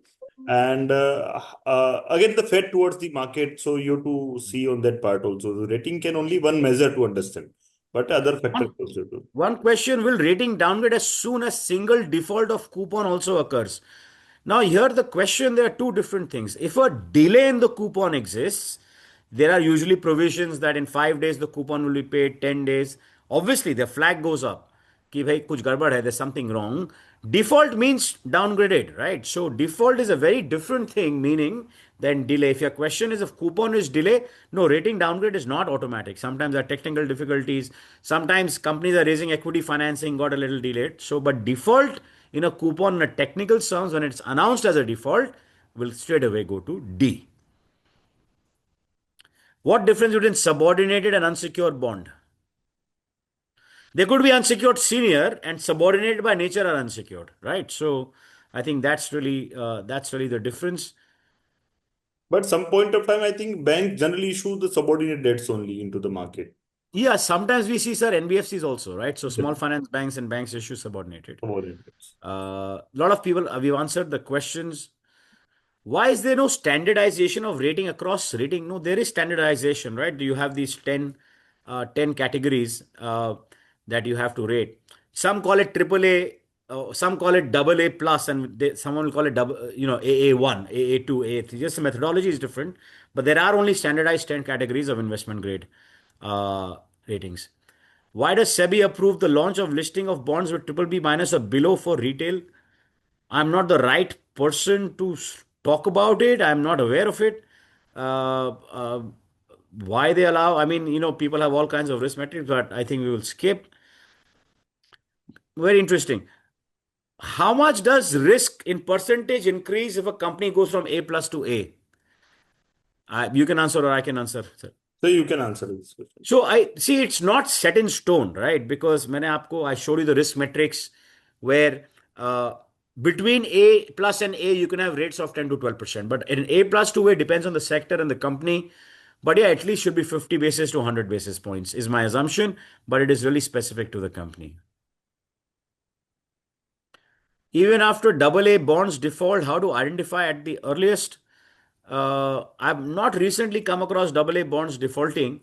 And again, the fed towards the market. So you have to see on that part also. The rating can only one measure to understand, but other factors one, also do. one question, will rating downgrade as soon as single default of coupon also occurs? Now, here the question, there are two different things. If a delay in the coupon exists, there are usually provisions that in 5 days the coupon will be paid, 10 days. Obviously, the flag goes up. कि भाई कुछ गड़बड़ है, there's something wrong. Default means downgraded, right? So default is a very different thing, meaning than delay. If your question is if coupon is delay, no, rating downgrade is not automatic. Sometimes there are technical difficulties. Sometimes companies are raising equity financing, got a little delayed. So, but default in a coupon in a technical terms, when it's announced as a default, will straight away go to D. What difference between subordinated and unsecured bond? They could be unsecured senior and subordinated by nature are unsecured, right? So I think that's really the difference. But some point of time, I think banks generally issue the subordinate debts only into the market. Yeah, sometimes we see, sir, NBFCs also, right? So Yeah. small finance banks and banks issue subordinated. Subordinate debts. A lot of people, we've answered the questions. Why is there no standardization of rating across rating? No, there is standardization, right? You have these 10 categories that you have to rate. Some call it AAA, some call it AA plus, and someone will call it AA1, AA2, AA3. Just the methodology is different, but there are only standardized 10 categories of investment grade ratings. Why does SEBI approve the launch of listing of bonds with triple B minus or below for retail? I'm not the right person to talk about it. I'm not aware of it. Uh, uh, why they allow? I mean, people have all kinds of risk metrics, but I think we will skip. Very interesting. How much does risk in percentage increase if a company goes from A plus to A? You can answer or I can answer, sir. So you can answer this question. So I see it's not set in stone, right? Because I showed you the risk metrics where between A plus and A, you can have rates of 10 to 12%. But in A plus to A depends on the sector and the company. But yeah, at least should be 50 basis to 100 basis points is my assumption. But it is really specific to the company. Even after AA bonds default, how to identify at the earliest? I've not recently come across AA bonds defaulting,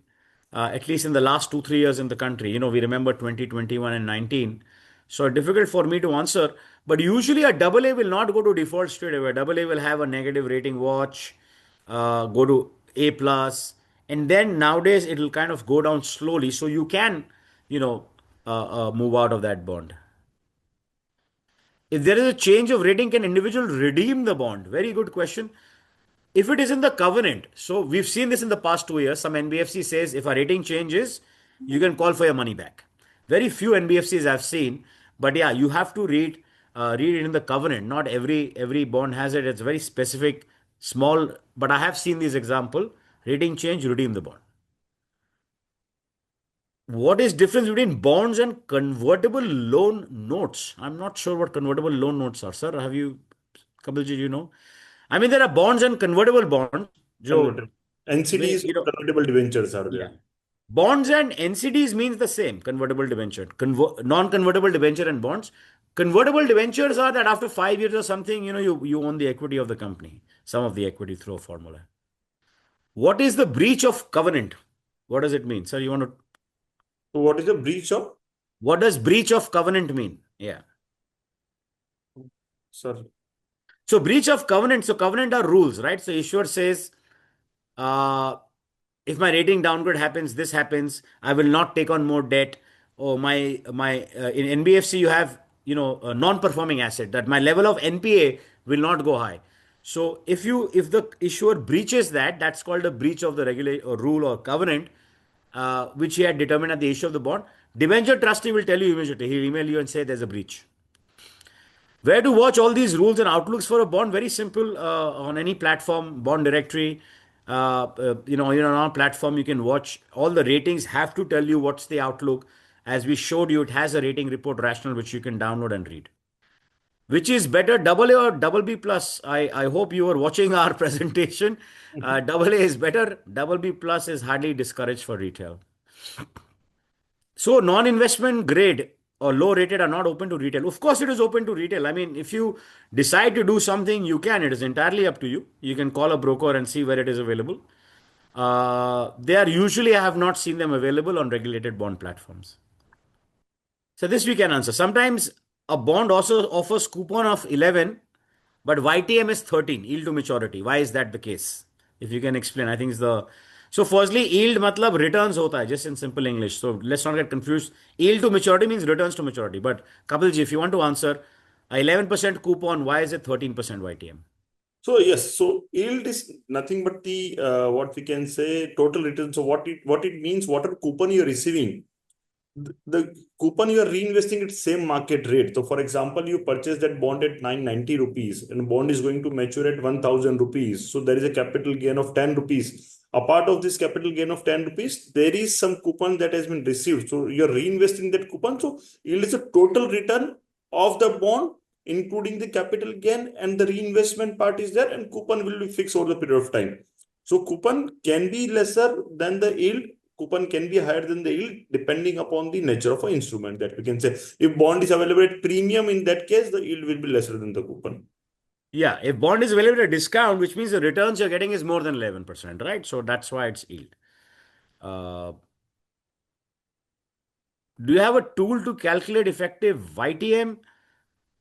at least in the last 2, 3 years in the country. We remember 2021 and 19. So difficult for me to answer. But usually a AA will not go to default straight away. AA will have a negative rating watch, go to A plus, and then nowadays it will kind of go down slowly. So you can, move out of that bond. If there is a change of rating, can individual redeem the bond? Very good question. If it is in the covenant, so we've seen this in the past 2 years. Some NBFC says if a rating changes, you can call for your money back. Very few NBFCs I've seen, but yeah, you have to read it in the covenant. Not every bond has it. It's very specific, small. But I have seen this example: rating change, redeem the bond. What is difference between bonds and convertible loan notes? I'm not sure what convertible loan notes are, sir. Kapilji, you know? I mean, there are bonds and convertible bonds. जो Convertible. NCDs, you know, convertible debentures are yeah. there. Bonds and NCDs means the same. Convertible debenture, non-convertible debenture and bonds. Convertible debentures are that after 5 years or something, you own the equity of the company, some of the equity through a formula. What is the breach of covenant? What does it mean, sir? You want to? So what is the breach of? What does breach of covenant mean? Yeah. Sir. So breach of covenant. So covenant are rules, right? So issuer says, uh, if my rating downgrade happens, this happens. I will not take on more debt. Or my in NBFC you have a non-performing asset that my level of NPA will not go high. So if the issuer breaches that, that's called a breach of the regular or rule or covenant, which he had determined at the issue of the bond. Debenture trustee will tell you immediately. He'll email you and say there's a breach. Where to watch all these rules and outlooks for a bond? Very simple. On any platform, bond directory. On our platform, you can watch all the ratings. Have to tell you what's the outlook. As we showed you, it has a rating report rationale which you can download and read. Which is better, double A or double B plus? I hope you were watching our presentation. Double A is better. Double B plus is hardly discouraged for retail. So non-investment grade or low rated are not open to retail. Of course, it is open to retail. I mean, if you decide to do something, you can. It is entirely up to you. You can call a broker and see where it is available. They are usually, I have not seen them available on regulated bond platforms. So this we can answer. Sometimes a bond also offers coupon of 11, but YTM is 13, yield to maturity. Why is that the case? If you can explain, I think it's the. So firstly, yield matlab returns hota hai, just in simple English. So let's not get confused. Yield to maturity means returns to maturity. But Kapil ji, if you want to answer, a 11% coupon, why is it 13% YTM? So yes, so yield is nothing but the what we can say total return. So what it means, whatever coupon you're receiving, the coupon you are reinvesting at same market rate. So for example, you purchase that bond at 990 rupees and bond is going to mature at 1000 rupees. So there is a capital gain of 10 rupees. A part of this capital gain of 10 rupees, there is some coupon that has been received. So you're reinvesting that coupon. So yield is a total return of the bond, including the capital gain, and the reinvestment part is there, and coupon will be fixed over the period of time. So coupon can be lesser than the yield. Coupon can be higher than the yield depending upon the nature of an instrument, that we can say. If bond is available at premium, in that case, the yield will be lesser than the coupon. Yeah, if bond is available at a discount, which means the returns you're getting is more than 11%, right? So that's why it's yield. Do you have a tool to calculate effective YTM?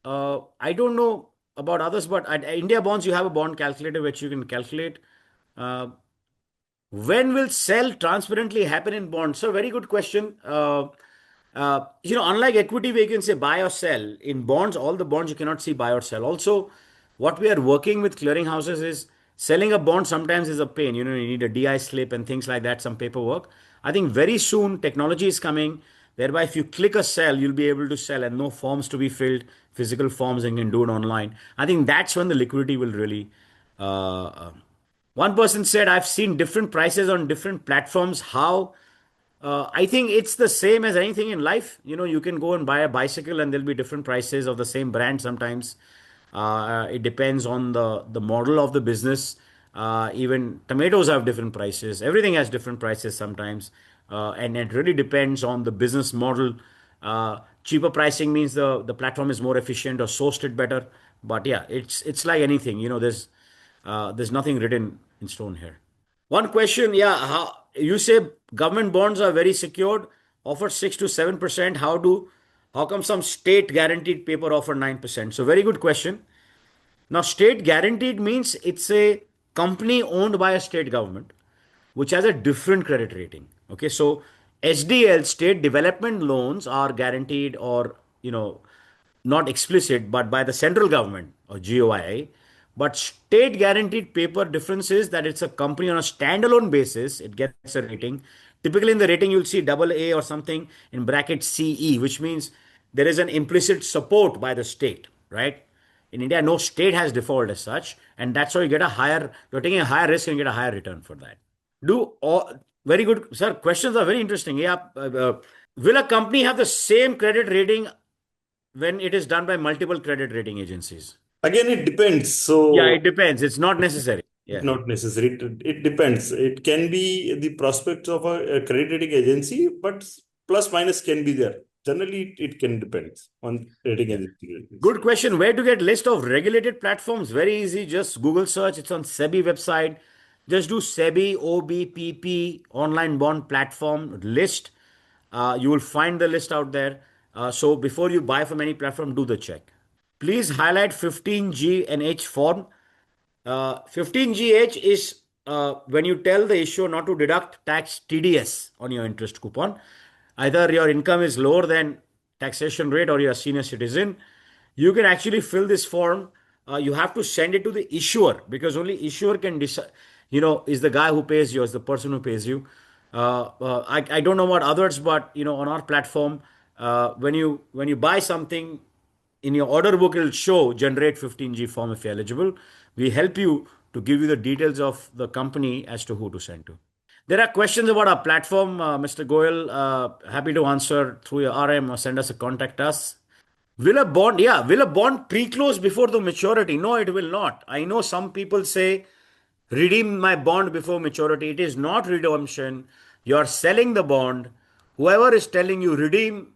I don't know about others, but at India Bonds, you have a bond calculator which you can calculate. Uh, when will sell transparently happen in bonds? So, very good question. Unlike equity, where you can say buy or sell, in bonds, all the bonds you cannot see buy or sell. Also, what we are working with clearing houses is selling a bond sometimes is a pain. You need a DI slip and things like that, some paperwork. I think very soon technology is coming, whereby if you click a sell, you'll be able to sell and no forms to be filled, physical forms, and you can do it online. I think that's when the liquidity will really. One person said, I've seen different prices on different platforms. How? I think it's the same as anything in life. You can go and buy a bicycle and there'll be different prices of the same brand sometimes. It depends on the model of the business. Even tomatoes have different prices. Everything has different prices sometimes. And it really depends on the business model. Cheaper pricing means the platform is more efficient or sourced it better. But yeah, it's like anything. There's nothing written in stone here. One question, yeah, you say government bonds are very secured, offer 6 to 7%. How come some state guaranteed paper offer 9%? So very good question. Now, state guaranteed means it's a company owned by a state government, which has a different credit rating. Okay, so SDL, state development loans, are guaranteed or, not explicit, but by the central government or GOIA. But state guaranteed paper difference is that it's a company on a standalone basis, it gets a rating. Typically, in the rating, you'll see double A or something in bracket CE, which means there is an implicit support by the state, right? In India, no state has default as such, and that's why you're taking a higher risk and you get a higher return for that. Very good, sir. Questions are very interesting. Yeah. Will a company have the same credit rating when it is done by multiple credit rating agencies? Again, it depends. Yeah, So it depends. It's not necessary. it's Yeah. not necessary. It depends. It can be the prospects of a credit rating agency, but plus minus can be there. Generally, it can depend on rating agency. Good question. Where to get list of regulated platforms? Very easy. Just Google search. It's on SEBI website. Just do SEBI OBPP online bond platform list. You will find the list out there. So before you buy from any platform, do the check. Please highlight 15G and H form. 15GH is when you tell the issuer not to deduct tax TDS on your interest coupon. Either your income is lower than taxation rate or you're a senior citizen. You can actually fill this form. You have to send it to the issuer because only issuer can decide, is the guy who pays you, is the person who pays you. I don't know about others, but on our platform, when you buy something, in your order book, it'll show generate 15G form if you're eligible. We help you to give you the details of the company as to who to send to. There are questions about our platform, Mr. Goel. Happy to answer through your RM or send us a contact us. Will a bond pre-close before the maturity? No, it will not. I know some people say, redeem my bond before maturity. It is not redemption. You're selling the bond. Whoever is telling you redeem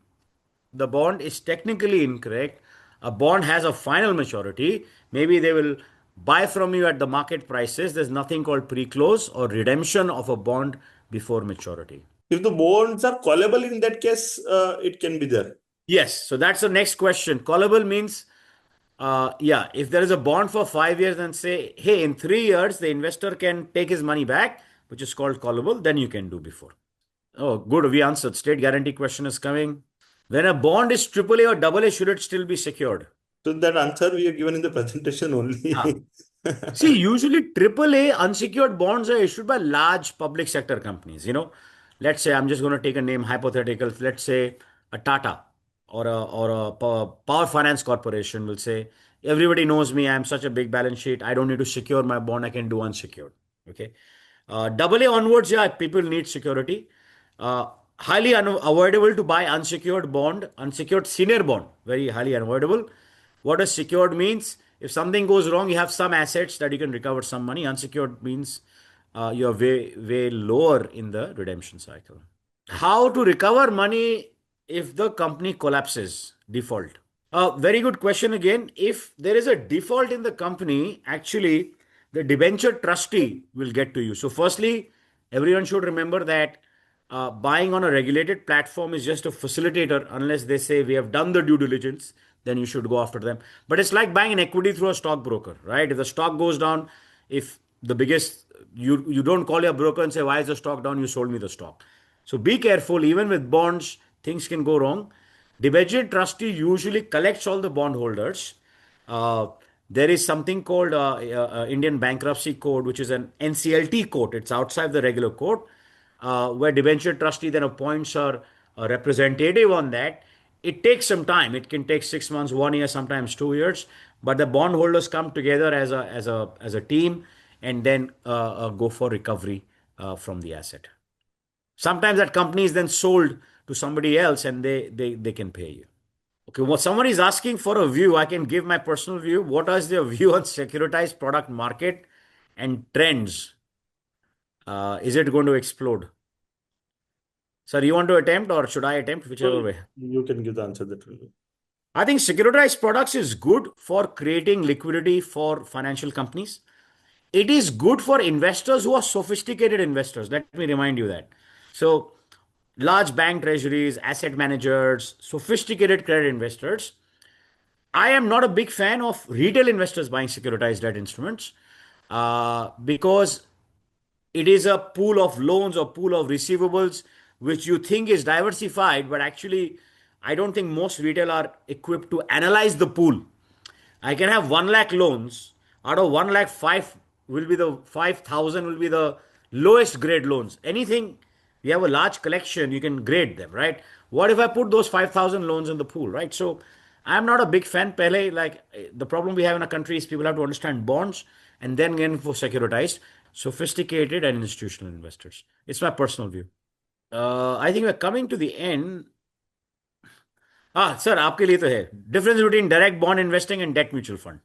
the bond is technically incorrect. A bond has a final maturity. Maybe they will buy from you at the market prices. There's nothing called pre-close or redemption of a bond before maturity. If the bonds are callable, in that case, it can be there. Yes, so that's the next question. Callable means, yeah, if there is a bond for 5 years and say, hey, in 3 years, the investor can take his money back, which is called callable, then you can do before. Oh, good. We answered. State guarantee question is coming. When a bond is AAA or AA, should it still be secured? So that answer we have given in the presentation only. Ah. See, usually AAA unsecured bonds are issued by large public sector companies. Let's say I'm just going to take a name hypothetical. Let's say a Tata or a Power Finance Corporation will say, everybody knows me. I'm such a big balance sheet. I don't need to secure my bond. I can do unsecured. Okay. AA onwards, yeah, people need security. Highly unavoidable to buy unsecured bond, unsecured senior bond, very highly unavoidable. What does secured means? If something goes wrong, you have some assets that you can recover some money. Unsecured means you're way lower in the redemption cycle. How to recover money if the company collapses, default? Very good question again. If there is a default in the company, actually, the debenture trustee will get to you. So, firstly, everyone should remember that buying on a regulated platform is just a facilitator unless they say we have done the due diligence, then you should go after them. But it's like buying an equity through a stockbroker, right? If the stock goes down, if the biggest, you don't call your broker and say, why is the stock down? You sold me the stock. So be careful. Even with bonds, things can go wrong. Debenture trustee usually collects all the bondholders. Uh, there is something called Indian Bankruptcy Code, which is an NCLT code. It's outside the regular code, where debenture trustee then appoints a representative on that. It takes some time. It can take 6 months, 1 year, sometimes 2 years. But the bondholders come together as a team and then go for recovery from the asset. Sometimes that company is then sold to somebody else and they can pay you. Okay, well, someone is asking for a view. I can give my personal view. What is your view on securitized product market and trends? Is it going to explode? Sir, you want to attempt or should I attempt? Whichever way. You can give the answer that will be. I think securitized products is good for creating liquidity for financial companies. It is good for investors who are sophisticated investors. Let me remind you that. So, large bank treasuries, asset managers, sophisticated credit investors. I am not a big fan of retail investors buying securitized debt instruments because it is a pool of loans or pool of receivables which you think is diversified, but actually, I don't think most retail are equipped to analyze the pool. I can have 1 lakh loans. Out of 1 lakh, 5,000 will be the lowest grade loans. Anything, you have a large collection, you can grade them, right? What if I put those 5,000 loans in the pool, right? So I'm not a big fan. Pehle, like the problem we have in our country is people have to understand bonds and then get for securitized, sophisticated and institutional investors. It's my personal view. I think we're coming to the end. Sir, आपके लिए तो है. Difference between direct bond investing and debt mutual fund.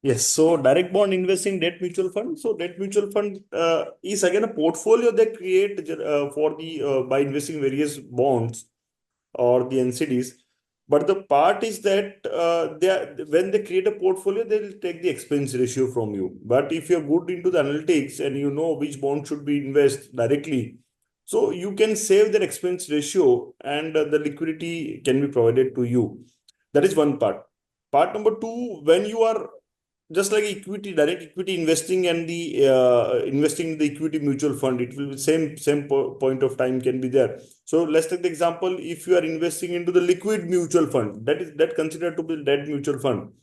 Yes, so direct bond investing, debt mutual fund. So debt mutual fund is again a portfolio they create for the by investing various bonds or the NCDs. But the part is that when they create a portfolio, they will take the expense ratio from you. But if you're good into the analytics and you know which bond should be invest directly, so you can save that expense ratio and the liquidity can be provided to you. That is one part. Part number two, when you are just like equity, direct equity investing and the investing in the equity mutual fund, it will be same point of time can be there. So let's take the example. If you are investing into the liquid mutual fund, that considered to be debt mutual fund.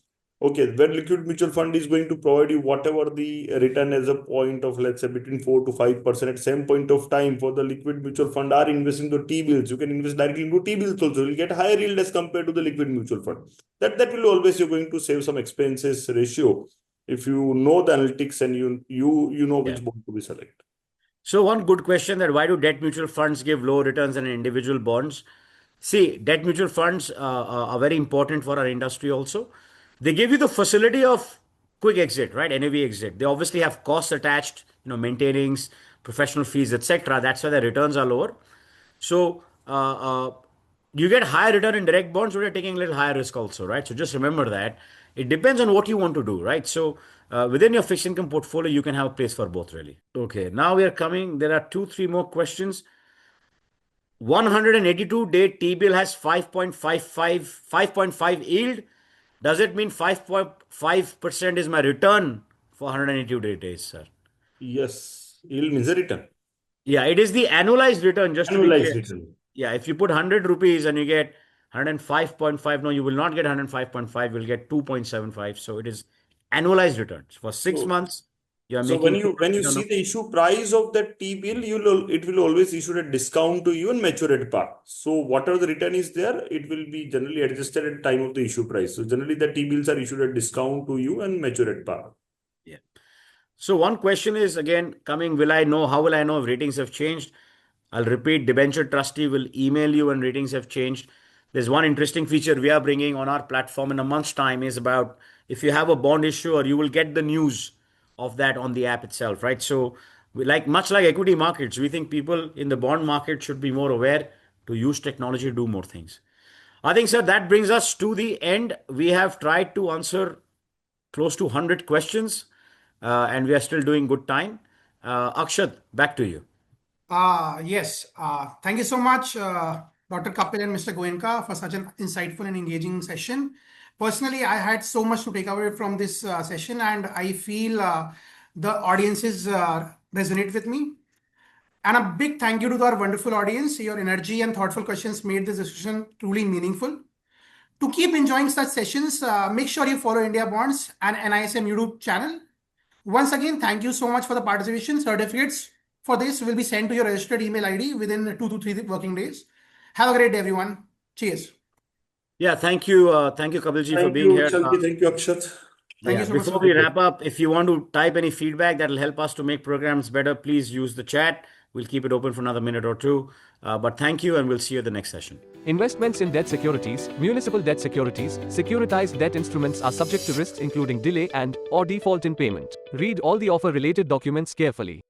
Okay, where liquid mutual fund is going to provide you whatever the return as a point of, let's say, between 4 to 5% at same point of time. For the liquid mutual fund are investing to T-bills. You can invest directly into T-bills also. You'll get higher yield as compared to the liquid mutual fund. That will always, you're going to save some expenses ratio if you know the analytics and you know which bond to be select. So one good question, that why do debt mutual funds give low returns than individual bonds? See, debt mutual funds are very important for our industry also. They give you the facility of quick exit, right? NAV exit. They obviously have costs attached, maintaining professional fees, etc. That's why the returns are lower. So you get higher return in direct bonds, but you're taking a little higher risk also, right? So just remember that it depends on what you want to do, right? So within your fixed income portfolio, you can have a place for both, really. Okay, now we are coming. There are 2, 3 more questions. 182-day T-bill has 5.5 yield. Does it mean 5.5% is my return for 182 days, sir? Yes, yield means a return. Yeah, it is the annualized return, just to be Annualized clear. return. Yeah, if you put 100 rupees and you get 105.5, no, you will not get 105.5, you will get 2.75. So it is annualized returns. For 6 months, you are So when making you 2% on see the issue price of that T-bill, it will always issue a discount to you and mature at par. So whatever the return is there, it will be generally adjusted at time of the issue price. So generally the T-bills are issued at discount to you and mature at par. Yeah. So one question is again coming, how will I know if ratings have changed? I'll repeat, debenture trustee will email you when ratings have changed. There's one interesting feature we are bringing on our platform in a month's time is about if you have a bond issue or you will get the news of that on the app itself, right? So much like equity markets, we think people in the bond market should be more aware to use technology to do more things. I think, sir, that brings us to the end. We have tried to answer close to 100 questions, and we are still doing good time. Akshat, back to you. Yes. Thank you so much, Dr. Kapil and Mr. Goenka, for such an insightful and engaging session. Personally, I had so much to take away from this session, and I feel the audiences resonate with me. And a big thank you to our wonderful audience. Your energy and thoughtful questions made this discussion truly meaningful. To keep enjoying such sessions, make sure you follow India Bonds and NISM YouTube channel. Once again, thank you so much for the participation. Certificates for this will be sent to your registered email ID within 2 to 3 working days. Have a great day, everyone. Cheers. Yeah, thank you, Kapilji, for Thank being you, here. Vishal. Thank you, Akshat. Thank you Yeah, so much, before sir. we wrap up, if you want to type any feedback that will help us to make programs better, please use the chat. We'll keep it open for another minute or two. But thank you, and we'll see you at the next session. Investments in debt securities, municipal debt securities, securitized debt instruments are subject to risks including delay and/or default in payment. Read all the offer-related documents carefully.